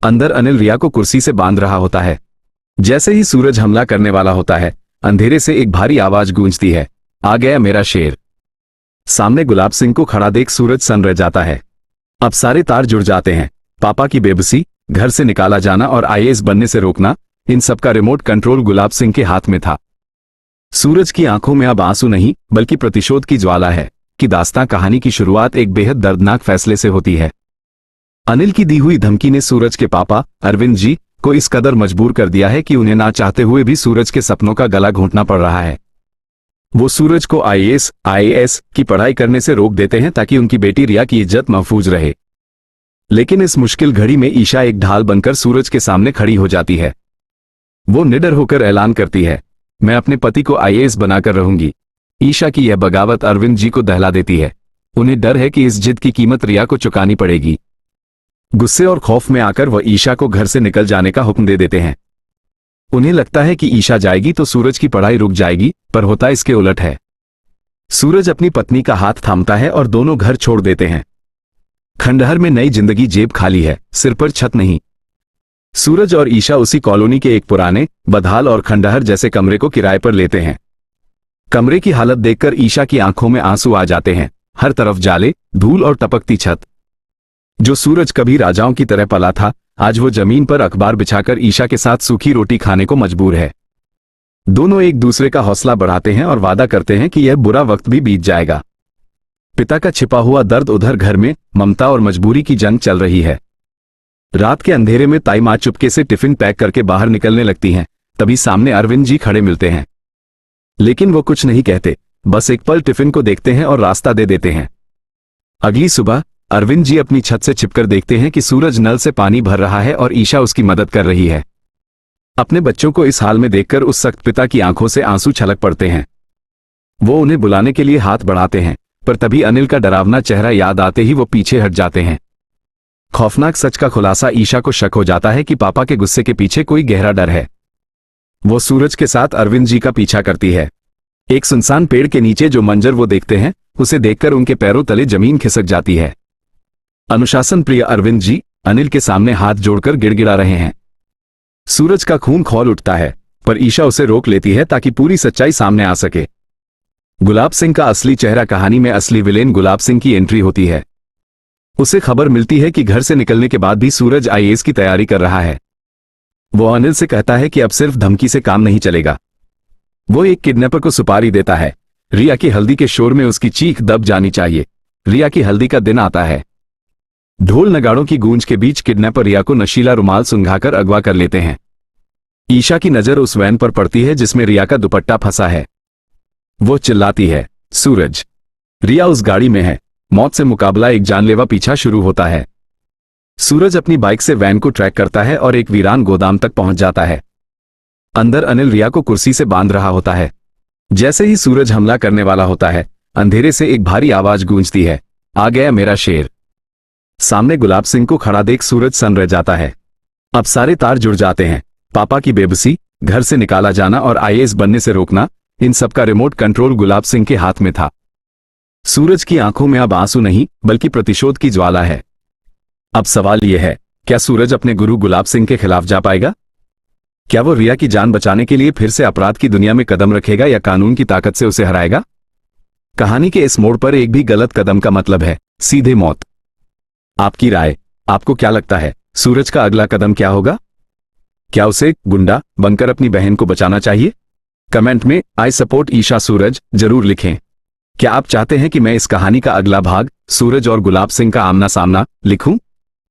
अंदर अनिल रिया को कुर्सी से बांध रहा होता है। जैसे ही सूरज हमला करने वाला होता है, अंधेरे से एक भारी आवाज गूंजती है, आ गया मेरा शेर। सामने गुलाब सिंह को खड़ा देख सूरज सन रह जाता है। अब सारे तार जुड़ जाते हैं। पापा की बेबसी, घर से निकाला जाना और आईएएस बनने से रोकना, इन सबका रिमोट कंट्रोल गुलाब सिंह के हाथ में था। सूरज की आंखों में अब आंसू नहीं बल्कि प्रतिशोध की ज्वाला है कि दास्तां कहानी की शुरुआत एक बेहद दर्दनाक फैसले से होती है। अनिल की दी हुई धमकी ने सूरज के पापा अरविंद जी को इस कदर मजबूर कर दिया है कि उन्हें ना चाहते हुए भी सूरज के सपनों का गला घोंटना पड़ रहा है। वो सूरज को आईएएस की पढ़ाई करने से रोक देते हैं ताकि उनकी बेटी रिया की इज्जत महफूज रहे। लेकिन इस मुश्किल घड़ी में ईशा एक ढाल बनकर सूरज के सामने खड़ी हो जाती है। वो निडर होकर ऐलान करती है, मैं अपने पति को आईएएस बनाकर रहूंगी। ईशा की यह बगावत अरविंद जी को दहला देती है। उन्हें डर है कि इस जिद की कीमत रिया को चुकानी पड़ेगी। गुस्से और खौफ में आकर वह ईशा को घर से निकल जाने का हुक्म दे देते हैं। उन्हें लगता है कि ईशा जाएगी तो सूरज की पढ़ाई रुक जाएगी, पर होता इसके उलट है। सूरज अपनी पत्नी का हाथ थामता है और दोनों घर छोड़ देते हैं। खंडहर में नई जिंदगी, जेब खाली है, सिर पर छत नहीं। सूरज और ईशा उसी कॉलोनी के एक पुराने, बदहाल और खंडहर जैसे कमरे को किराए पर लेते हैं। कमरे की हालत देखकर ईशा की आंखों में आंसू आ जाते हैं। हर तरफ जाले, धूल और टपकती छत। जो सूरज कभी राजाओं की तरह पला था, आज वो जमीन पर अखबार बिछाकर ईशा के साथ सूखी रोटी खाने को मजबूर है। दोनों एक दूसरे का हौसला बढ़ाते हैं और वादा करते हैं कि यह बुरा वक्त भी बीत जाएगा। पिता का छिपा हुआ दर्द, उधर घर में ममता और मजबूरी की जंग चल रही है। रात के अंधेरे में ताई माँ चुपके से टिफिन पैक करके बाहर निकलने लगती हैं। तभी सामने अरविंद जी खड़े मिलते हैं, लेकिन वो कुछ नहीं कहते, बस एक पल टिफिन को देखते हैं और रास्ता दे देते हैं। अगली सुबह अरविंद जी अपनी छत से छिपकर देखते हैं कि सूरज नल से पानी भर रहा है और ईशा उसकी मदद कर रही है। अपने बच्चों को इस हाल में देखकर उस सख्त पिता की आंखों से आंसू छलक पड़ते हैं। वो उन्हें बुलाने के लिए हाथ बढ़ाते हैं, पर तभी अनिल का डरावना चेहरा याद आते ही वो पीछे हट जाते हैं। खौफनाक सच का खुलासा ईशा को शक हो जाता है कि पापा के गुस्से के पीछे कोई गहरा डर है। वो सूरज के साथ अरविंद जी का पीछा करती है। एक सुनसान पेड़ के नीचे जो मंजर वो देखते हैं, उसे देखकर उनके पैरों तले जमीन खिसक जाती है। अनुशासन प्रिय अरविंद जी अनिल के सामने हाथ जोड़कर गिड़गिड़ा रहे हैं। सूरज का खून खौल उठता है, पर ईशा उसे रोक लेती है ताकि पूरी सच्चाई सामने आ सके। गुलाब सिंह का असली चेहरा, कहानी में असली विलेन गुलाब सिंह की एंट्री होती है। उसे खबर मिलती है कि घर से निकलने के बाद भी सूरज आईएएस की तैयारी कर रहा है। वो अनिल से कहता है कि अब सिर्फ धमकी से काम नहीं चलेगा। वो एक किडनैपर को सुपारी देता है। रिया की हल्दी के शोर में उसकी चीख दब जानी चाहिए। रिया की हल्दी का दिन आता है। ढोल नगाड़ों की गूंज के बीच किडनैपर रिया को नशीला रुमाल सुंघाकर अगवा कर लेते हैं। ईशा की नजर उस वैन पर पड़ती है जिसमें रिया का दुपट्टा फंसा है। वो चिल्लाती है, सूरज। रिया उस गाड़ी में है। मौत से मुकाबला, एक जानलेवा पीछा शुरू होता है। सूरज अपनी बाइक से वैन को ट्रैक करता है और एक वीरान गोदाम तक पहुंच जाता है। अंदर अनिल रिया को कुर्सी से बांध रहा होता है। जैसे ही सूरज हमला करने वाला होता है, अंधेरे से एक भारी आवाज गूंजती है, आ गया मेरा शेर। सामने गुलाब सिंह को खड़ा देख सूरज सन रह जाता है। अब सारे तार जुड़ जाते हैं। पापा की बेबसी, घर से निकाला जाना और आईएएस बनने से रोकना, इन सबका रिमोट कंट्रोल गुलाब सिंह के हाथ में था। सूरज की आंखों में अब आंसू नहीं बल्कि प्रतिशोध की ज्वाला है। अब सवाल यह है, क्या सूरज अपने गुरु गुलाब सिंह के खिलाफ जा पाएगा? क्या वो रिया की जान बचाने के लिए फिर से अपराध की दुनिया में कदम रखेगा या कानून की ताकत से उसे हराएगा? कहानी के इस मोड़ पर एक भी गलत कदम का मतलब है सीधे मौत। आपकी राय, आपको क्या लगता है, सूरज का अगला कदम क्या होगा? क्या उसे गुंडा बनकर अपनी बहन को बचाना चाहिए? कमेंट में आई सपोर्ट ईशा सूरज जरूर लिखें। क्या आप चाहते हैं कि मैं इस कहानी का अगला भाग सूरज और गुलाब सिंह का आमना सामना लिखूं?